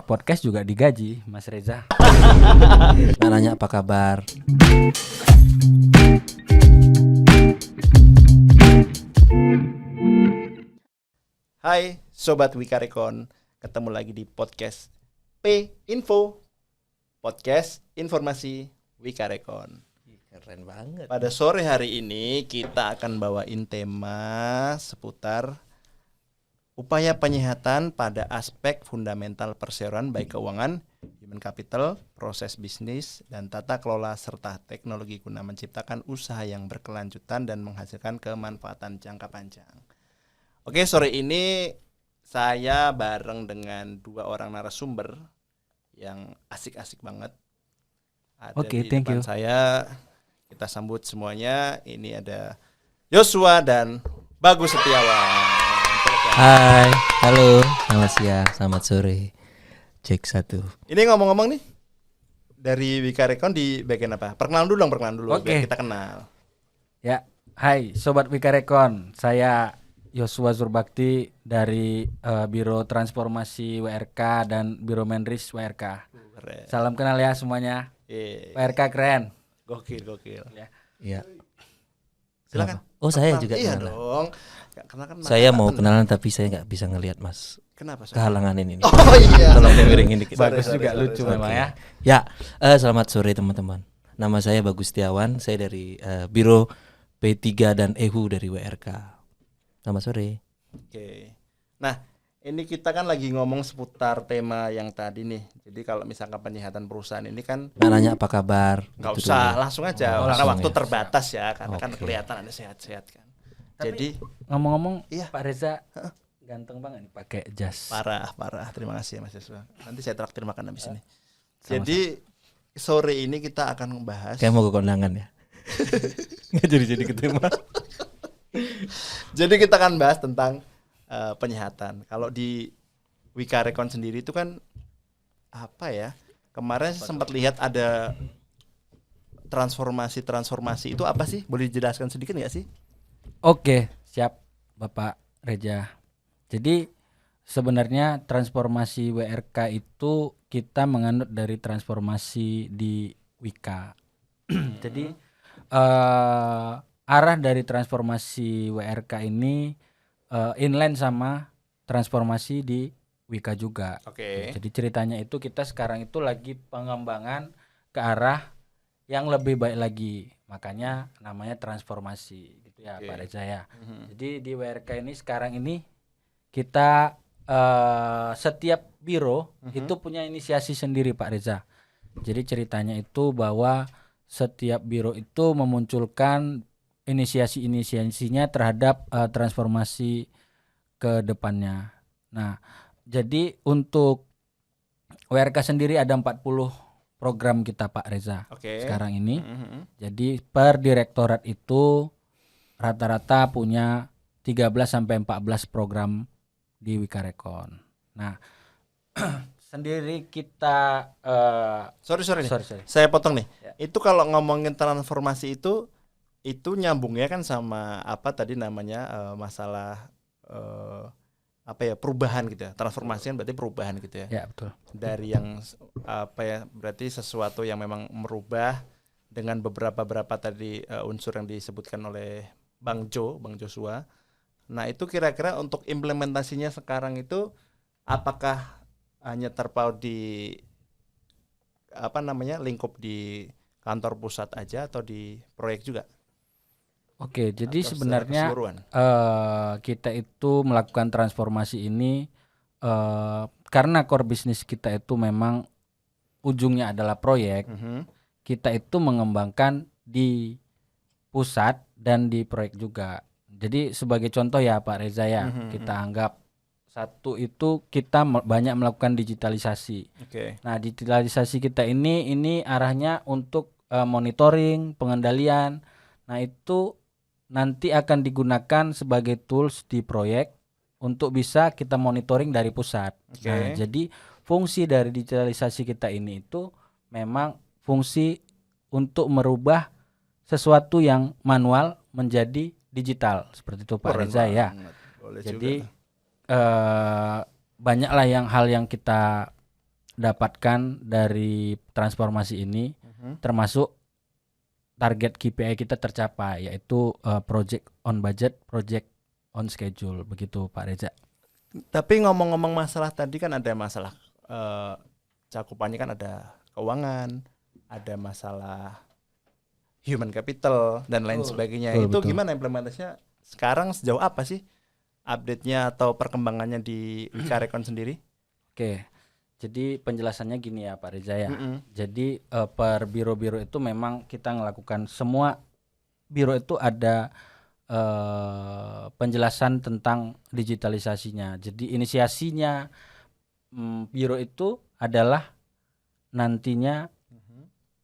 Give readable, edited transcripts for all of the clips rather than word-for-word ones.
nggak podcast juga digaji, Mas Reza. Nggak nanya apa kabar. Hai Sobat Wikarekon, ketemu lagi di podcast P Info, podcast informasi Wikarekon. Keren banget. Pada sore hari ini kita akan bawain tema seputar upaya penyehatan pada aspek fundamental perseroan baik keuangan, human capital, proses bisnis, dan tata kelola serta teknologi guna menciptakan usaha yang berkelanjutan dan menghasilkan kemanfaatan jangka panjang. Oke, sore ini saya bareng dengan dua orang narasumber yang asik-asik banget. Ada Oke, di thank depan you. saya. Kita sambut semuanya. Ini ada Joshua dan Bagus Setiawan. Hai, halo, selamat siang, selamat sore. Cek 1. Ini ngomong-ngomong nih, dari Wikarekon di bagian apa? Perkenalan dulu Oke. biar kita kenal. Ya, hai Sobat Wikarekon, saya Joshua Zurbakti dari Biro Transformasi WRK dan Biro Menris WRK. Keren. Salam kenal ya semuanya. WRK keren. Gokil. Iya. Silakan. Oh, saya Perkenalan. juga Iya kenalan. dong. Karena kan Saya mata mau tak kenalan tapi saya nggak bisa ngelihat Mas. Kenapa? Sob? Kehalangan ini. Oh iya. Tolong dimiringin dikit. Bagus Sorry, juga sorry, lucu sorry. memang ya. Ya, selamat sore teman-teman. Nama saya Bagus Setiawan, saya dari Biro P3 dan EHU dari WRK. Selamat sore. Oke. Nah, ini kita kan lagi ngomong seputar tema yang tadi nih. Jadi kalau misalkan penyehatan perusahaan ini kan Nggak nanya apa kabar. nggak gitu usah dulu. langsung aja, Oh, karena langsung waktu ya. terbatas ya, karena kan Oke. kelihatan Anda sehat-sehat kan. Jadi Ngomong-ngomong, Iya. Pak Reza ganteng banget nih pakai jas. parah. Terima kasih ya Mas Yuswa. Nanti saya traktir makan habis ini. Jadi sore ini kita akan membahas. Kayak mau ke kondangan ya. Nggak jadi keterima. Jadi kita akan bahas tentang penyehatan. Kalau di Wikarekon sendiri itu kan apa ya? Kemarin sempat lihat ada transformasi itu apa sih? Boleh dijelaskan sedikit nggak sih? Oke, siap Bapak Reza. Jadi sebenarnya transformasi WRK itu kita menganut dari transformasi di Wika. Jadi arah dari transformasi WRK ini inline sama transformasi di Wika juga. Oke. Jadi ceritanya itu kita sekarang itu lagi pengembangan ke arah yang lebih baik lagi. Makanya namanya transformasi gitu ya Oke. Pak Reza ya. Mhm. Jadi di WRK ini sekarang ini kita setiap biro itu punya inisiasi sendiri Pak Reza. Jadi ceritanya itu bahwa setiap biro itu memunculkan inisiasinya terhadap transformasi ke depannya. Nah, jadi untuk WRK sendiri ada 40 program kita Pak Reza Oke. sekarang ini. Mhm. Jadi per direktorat itu rata-rata punya 13 sampai 14 program di Wikarekon. Nah, sendiri kita Sorry nih. sorry. Saya potong nih. Ya. Itu kalau ngomongin transformasi itu nyambungnya kan sama apa tadi namanya masalah apa ya, perubahan gitu ya. Transformasi kan berarti perubahan gitu ya. Ya, betul. Dari yang apa ya, berarti sesuatu yang memang merubah dengan beberapa tadi unsur yang disebutkan oleh Bang Joshua. Nah, itu kira-kira untuk implementasinya sekarang itu apakah hanya terpaut di apa namanya, lingkup di kantor pusat aja atau di proyek juga? Oke, jadi Atau secara sebenarnya keseluruhan? kita itu melakukan transformasi ini karena core bisnis kita itu memang ujungnya adalah proyek. Mhm. Kita itu mengembangkan di pusat dan di proyek juga. Jadi sebagai contoh ya Pak Reza ya, kita anggap satu itu kita banyak melakukan digitalisasi. Oke. Nah, digitalisasi kita ini arahnya untuk monitoring, pengendalian. Nah, itu nanti akan digunakan sebagai tools di proyek untuk bisa kita monitoring dari pusat. Oke. Nah, jadi fungsi dari digitalisasi kita ini itu memang fungsi untuk merubah sesuatu yang manual menjadi digital seperti itu Pak Keren Reza ya. banget. Boleh Jadi juga. banyaklah hal yang kita dapatkan dari transformasi ini termasuk target KPI kita tercapai, yaitu project on budget, project on schedule, begitu Pak Reza. Tapi ngomong-ngomong masalah tadi kan ada masalah cakupannya kan ada keuangan, ada masalah human capital dan lain sebagainya. Itu betul. gimana implementasinya sekarang, sejauh apa sih update-nya atau perkembangannya di Wikarekon sendiri? Oke, jadi penjelasannya gini ya Pak Reza ya. Jadi per biro-biro itu memang kita melakukan, semua biro itu ada penjelasan tentang digitalisasinya. Jadi inisiasinya biro itu adalah nantinya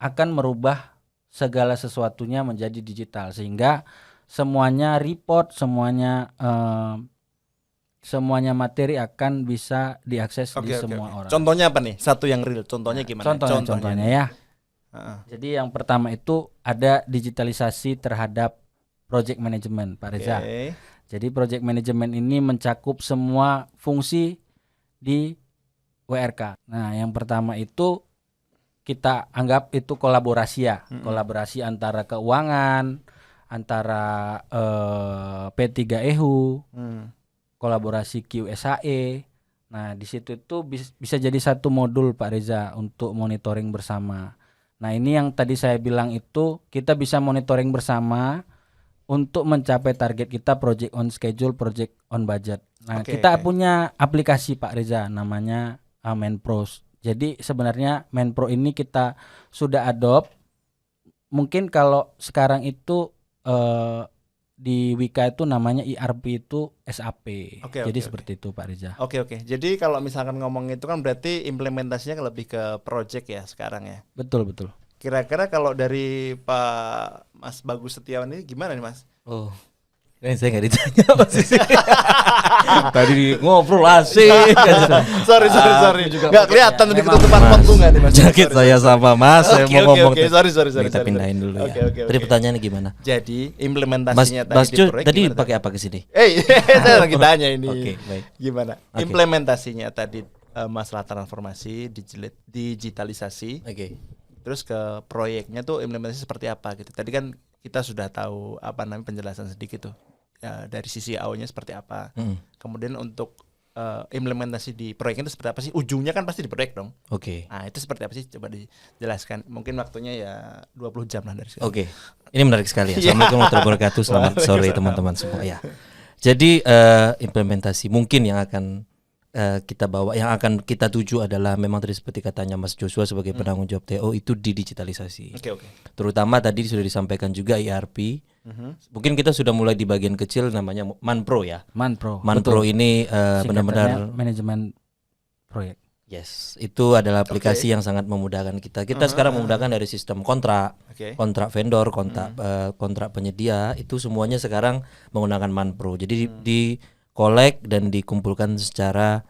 akan merubah segala sesuatunya menjadi digital, sehingga semuanya report, semuanya materi akan bisa diakses di semua orang. Contohnya apa nih? Satu yang real. Contohnya gimana? Contohnya ya. Jadi yang pertama itu ada digitalisasi terhadap project management, Pak Reza. Jadi project management ini mencakup semua fungsi di WRK. Nah, yang pertama itu kita anggap itu kolaborasi ya, kolaborasi antara keuangan, antara P3EU, kolaborasi QSAE. Nah, di situ itu bisa jadi satu modul Pak Reza untuk monitoring bersama. Nah, ini yang tadi saya bilang itu kita bisa monitoring bersama untuk mencapai target kita, project on schedule, project on budget. Nah, kita punya aplikasi Pak Reza namanya Menpro. Jadi sebenarnya Menpro ini kita sudah adopt. Mungkin kalau sekarang itu di Wika itu namanya ERP itu SAP. Jadi seperti itu Pak Reza. Oke. Jadi kalau misalkan ngomong itu kan berarti implementasinya lebih ke project ya sekarang ya. Betul. Kira-kira kalau dari Pak Mas Bagus Setiawan ini gimana nih Mas? Oh, kan saya nggak ditanya apa sih. Tadi ngobrol asik. sorry. Nggak kelihatan tadi ketutupan waktu nggak nih Mas? Sakit saya sama Mas. Saya mau ngomong. Oke. Sorry. Kita pindahin dulu ya. Tadi pertanyaannya gimana? Jadi implementasinya Mas tadi di Cu, proyek tadi gimana? pakai apa ke sini? Saya lagi tanya ini. Oke, baik. Gimana? Oke. Implementasinya tadi masalah transformasi, digitalisasi. Oke. Terus ke proyeknya tuh implementasi seperti apa gitu. Tadi kan kita sudah tahu apa namanya penjelasan sedikit tuh ya, dari sisi AO-nya seperti apa. Kemudian untuk implementasi di proyeknya itu seperti apa sih? Ujungnya kan pasti di proyek dong. Oke. Nah, itu seperti apa sih? Coba dijelaskan. Mungkin waktunya ya 20 jam lah dari sekarang. Oke. Ini menarik sekali ya. Assalamualaikum warahmatullahi wabarakatuh. Selamat sore teman-teman semua ya. Jadi implementasi mungkin yang akan kita bawa, yang akan kita tuju adalah memang tadi seperti katanya Mas Joshua sebagai penanggung jawab TO itu di digitalisasi. Oke. Terutama tadi sudah disampaikan juga ERP. Mungkin kita sudah mulai di bagian kecil namanya Manpro ya. Manpro ini benar-benar manajemen proyek. Yes, itu adalah aplikasi yang sangat memudahkan kita. Kita sekarang memudahkan dari sistem kontrak, kontrak vendor, kontrak penyedia, itu semuanya sekarang menggunakan Manpro. Jadi di collect dan dikumpulkan secara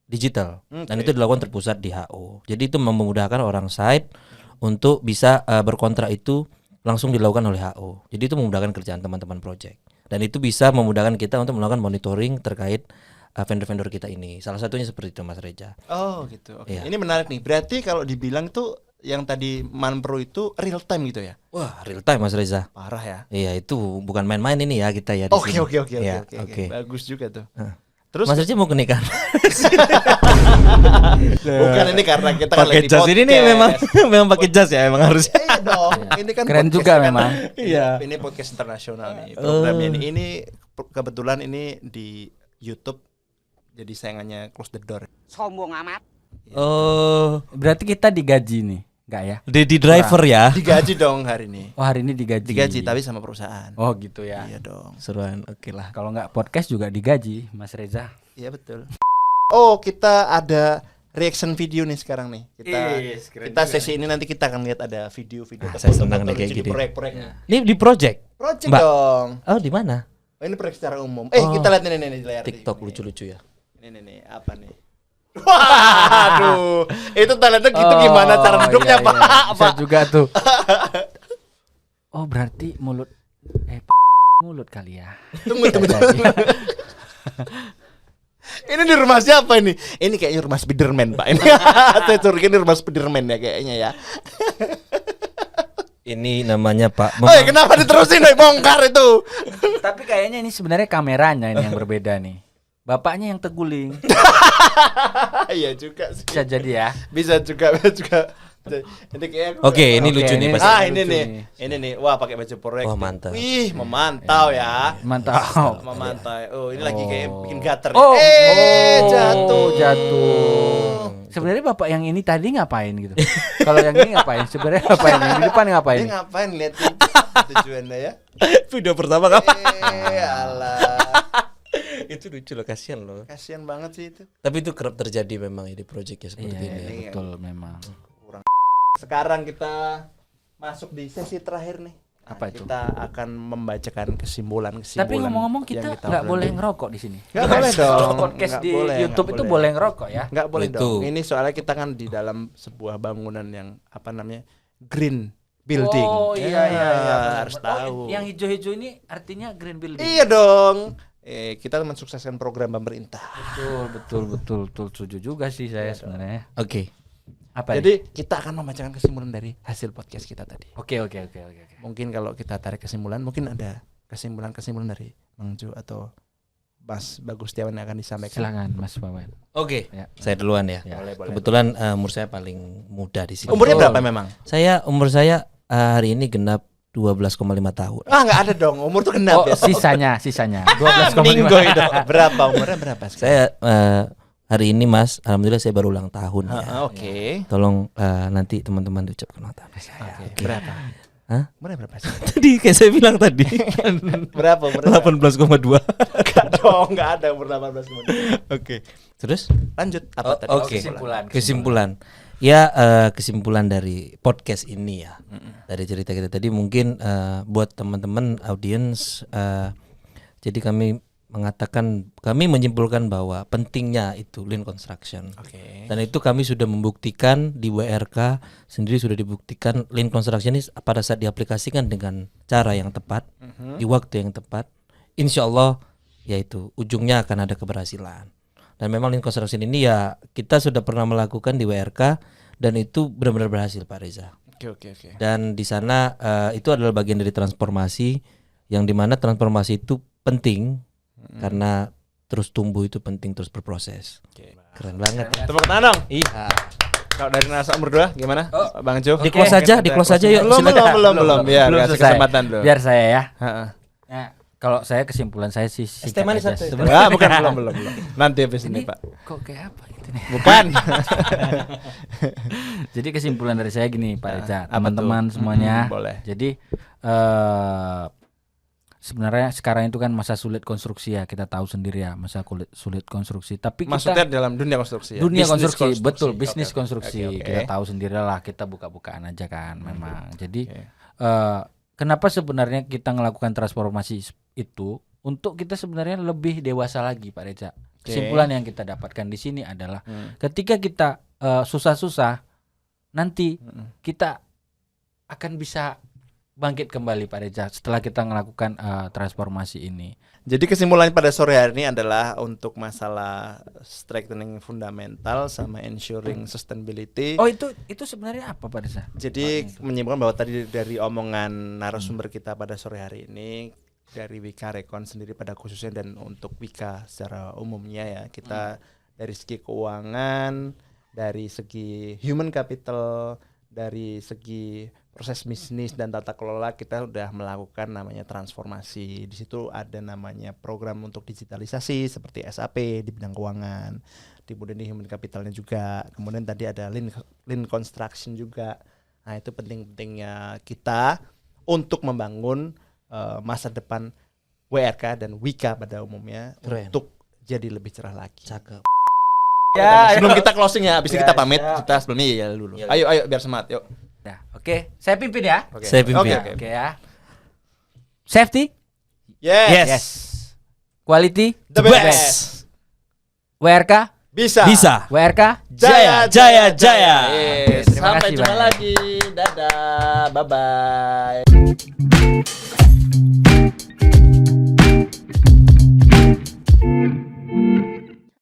digital, dan itu dilakukan terpusat di HO. Jadi itu memudahkan orang site untuk bisa berkontrak itu langsung dilakukan oleh HO. Jadi itu memudahkan kerjaan teman-teman project, dan itu bisa memudahkan kita untuk melakukan monitoring terkait vendor-vendor kita ini. Salah satunya seperti itu Mas Reja. Oh gitu. Oke. Iya. Ini menarik nih. Berarti kalau dibilang tuh yang tadi Manpro itu real time gitu ya? Wah, real time Mas Reza. Parah ya. Iya, itu bukan main-main ini ya kita ya di Oke. sini. Iya, oke. Bagus juga tuh. Terus Terus Mas Reza mau ke nikahan? bukan ini karena kita kan Pakai lagi jas ini nih memang pakai jas ya emang harus. Iya dong. Ini kan Keren podcast juga kan- memang. Iya. Ini podcast internasional nih programnya ini. Ini kebetulan ini di YouTube. Jadi sayangannya Close the Door. Sombong amat. Oh, Berarti kita digaji nih, enggak ya? Daddy driver ya. Digaji dong hari ini. Oh, hari ini digaji. Digaji tapi sama perusahaan. Oh, gitu ya. Iya dong. Seruan, oke lah. Kalau enggak podcast juga digaji, Mas Reza. Iya betul. Oh, kita ada reaction video nih sekarang nih. Kita sesi ini nanti kita akan lihat ada video-video saya senang nih kayak lucu di gini. proyek-proyeknya. Ini di project. Project Mbak. dong. Oh, di mana? Oh, ini proyek secara umum. Oh. Kita lihat nih di layar. TikTok Ini. lucu-lucu ya. Ini apa nih? Waduh, itu talentnya gitu gimana cara duduknya iya, Pak? iya. Bisa Pak? juga tuh. Oh, berarti mulut mulut kali ya. Tunggu. Ini di rumah siapa ini? Ini kayaknya rumah Spiderman, Pak. Ini saya curiga ini rumah Spiderman ya kayaknya ya. Ini namanya Pak. Oh, kenapa diterusin bongkar itu? Tapi kayaknya ini sebenarnya kameranya ini yang berbeda nih. Bapaknya yang teguling. Iya juga sih. Bisa jadi ya. Bisa juga. Ini kayak Oke, ini Oke, lucu nih ini- pasti. ini lucu nih. nih. Ini nih. Wah, pakai baju proyek. Wah, mantap. Wih, memantau ya. Mantap. Memantau. Oh, ini lagi kayak bikin gutter. Oh, Jatuh. jatuh. Sebenarnya bapak yang ini tadi ngapain gitu? Kalau yang ini ngapain? Sebenarnya ngapain? Yang di depan ngapain? Dia ngapain liatin tujuannya ya? Video pertama kamu. Alah. Itu lucu loh, kasihan loh. Kasihan banget sih itu. Tapi itu kerap terjadi memang ya di proyeknya seperti Iya, ini. iya, Ya. betul memang. Sekarang kita masuk di sesi terakhir nih. Apa itu? Kita akan membacakan kesimpulan. Tapi ngomong-ngomong kita nggak boleh ngerokok di sini. Nggak boleh dong. Podcast Nggak di boleh, YouTube nggak itu boleh. boleh ngerokok ya. Nggak boleh Itu. dong. Ini soalnya kita kan di dalam sebuah bangunan yang apa namanya green building. Oh iya iya iya. Harus benar. tahu. Yang hijau-hijau ini artinya green building. Iya dong. Kita mensukseskan program pemerintah. Betul. Setuju juga sih saya sebenarnya. Oke. Apa? nih? Jadi kita akan membacakan kesimpulan dari hasil podcast kita tadi. Oke. Mungkin kalau kita tarik kesimpulan, mungkin ada kesimpulan dari Bang Jo atau Mas Bagus Setiawan yang akan disampaikan. Silakan Mas Wawan. Oke. Ya. Saya duluan ya. Ya. Boleh. Kebetulan umur saya paling muda di sini. Umurnya Betul. berapa memang? Umur saya hari ini genap 12,5 tahun. Ah, nggak ada dong. Umur tuh genap Oh, ya. sisanya 12,5. Ninggoy dong. Berapa umurnya berapa sekarang? Saya hari ini Mas, alhamdulillah saya baru ulang tahun ya. Oke. Tolong nanti teman-teman diucapkan ulang tahun saya. Oke. Berapa? Hah? Umurnya berapa sih? Tadi kayak saya bilang tadi. Berapa umurnya? 18,2. Enggak dong, enggak ada umur 18 umur. Oke. Terus Lanjut apa Oh, tadi? oke. Kesimpulan. Ya kesimpulan dari podcast ini ya. Dari cerita kita tadi mungkin buat teman-teman audiens jadi kami menyimpulkan bahwa pentingnya itu lean construction. Oke. Dan itu kami sudah membuktikan di WRK sendiri sudah dibuktikan lean construction ini pada saat diaplikasikan dengan cara yang tepat di waktu yang tepat, insya Allah yaitu ujungnya akan ada keberhasilan. Dan memang lean construction ini ya kita sudah pernah melakukan di WRK dan itu benar-benar berhasil Pak Reza. Oke. Dan di sana itu adalah bagian dari transformasi yang dimana transformasi itu penting karena terus tumbuh itu penting terus berproses. Keren banget. Tepuk tangan dong. Iya. Kalau dari narasumber dua gimana? Bang Jo? Di close aja, di close aja yuk. Belum, Silakan. belum. Ya, Belum kasih selesai. kesempatan dulu. Biar saya ya. Heeh. Nah, kalau saya kesimpulan saya sih Es teh manis satu. Ah, bukan belum. Nanti habis ini, Ini Pak. kok kayak apa gitu nih? Bukan. Jadi kesimpulan dari saya gini Pak Reza, apa teman-teman tuh? semuanya. Boleh. Jadi sebenarnya sekarang itu kan masa sulit konstruksi ya, kita tahu sendiri ya, masa sulit konstruksi. Tapi Maksudnya kita dalam dunia konstruksi ya. dunia Bisnis konstruksi, betul, bisnis Oke. konstruksi. Oke. Kita tahu sendirilah, kita buka-bukaan aja kan memang. Jadi Oke. kenapa sebenarnya kita melakukan transformasi itu untuk kita sebenarnya lebih dewasa lagi Pak Reza. Kesimpulan yang kita dapatkan di sini adalah ketika kita susah-susah nanti kita akan bisa bangkit kembali Pak Reza setelah kita melakukan transformasi ini. Jadi kesimpulannya pada sore hari ini adalah untuk masalah strengthening fundamental sama ensuring sustainability. Oh itu sebenarnya apa Pak Reza? Jadi menyimpulkan bahwa tadi dari omongan narasumber kita pada sore hari ini dari Wika Rekon sendiri pada khususnya dan untuk Wika secara umumnya ya kita dari segi keuangan, dari segi human capital, dari segi proses bisnis dan tata kelola kita sudah melakukan namanya transformasi. Di situ ada namanya program untuk digitalisasi seperti SAP di bidang keuangan, kemudian di human capitalnya juga. Kemudian tadi ada lean construction juga. Nah itu penting-pentingnya kita untuk membangun masa depan WRK dan Wika pada umumnya. Keren. Untuk jadi lebih cerah lagi. Cakep. Ya, sebelum kita closing ya, habis itu kita pamit, kita sebelumnya ya dulu. Ya. Ayo biar semangat, yuk. Nah, oke, saya pimpin ya. Oke. Saya pimpin. Oke ya. Safety, Yes. quality, The best. WRK, Bisa. WRK. Jaya. Jaya. Yes. Terima Sampai kasih jumpa banyak. lagi. Dadah. Bye bye.